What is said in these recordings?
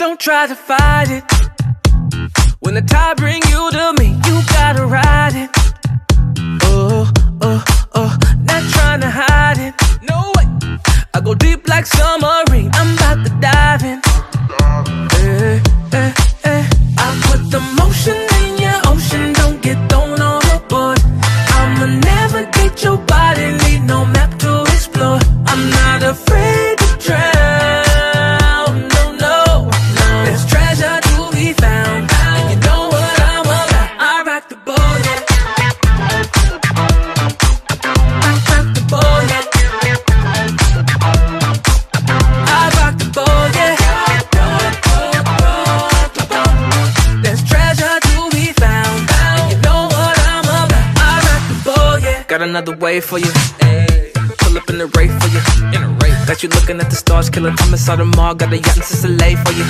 Don't try to fight it. When the tide bring you to me, you gotta ride it. Oh, oh, oh, not trying to hide it. No way. I go deep like submarine. I'm about to dive in. I put the motion in your ocean. Don't get thrown overboard. I'ma navigate your body, leave no map to explore. I'm not afraid to drown. No, no, no. There's treasure to be found, and you know what I'm about. I rock the boat, yeah. Rock the boat, yeah. I rock the boat, yeah. There's treasure to be found, and you know what I'm about. I rock the boat, yeah. Got another way for you. Pull up in the Wraith for you. Got you looking at the stars, killer Thomas out the mall. Got a yacht in Sicily for you.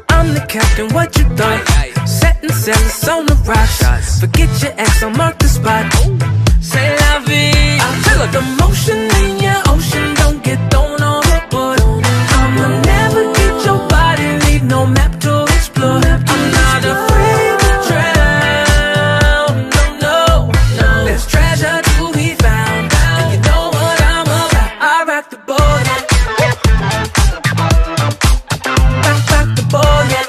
I'm the captain, what you thought? Setting sails on the rocks. Forget your ex, I'll mark the spot. Say la vie. I feel the motion in your ocean. Don't get thrown overboard. I'ma navigate your body, leave no map to explore. I'm not afraid to drown. No, no, no. There's treasure to be found, and you know what I'm about. I rock the boat, yeah. Rock the boat, yeah.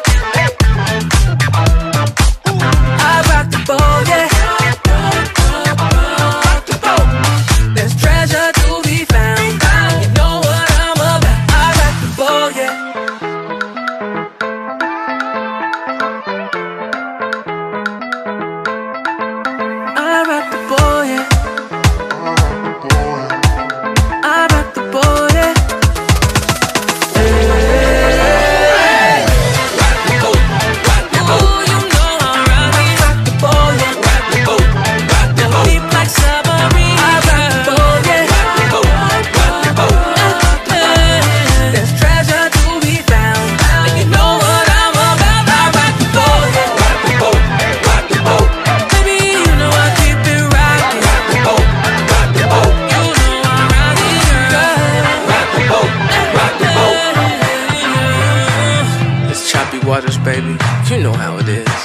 I rock the boat, yeah. Rock the boat. There's treasure to be found, and you know what I'm about. I rock the boat, yeah. I rock the boat, yeah. I rock the boat, yeah. Ooh, you know I'm rockin'. Rock the boat, yeah. Deep like submarine. I rock the boat, yeah. There's treasure to be found, and you know what I'm about. I rock the boat, yeah. Baby, you know I keep it rockin'. You know I'm rockin', girl. It's choppy waters, baby. You know how it is.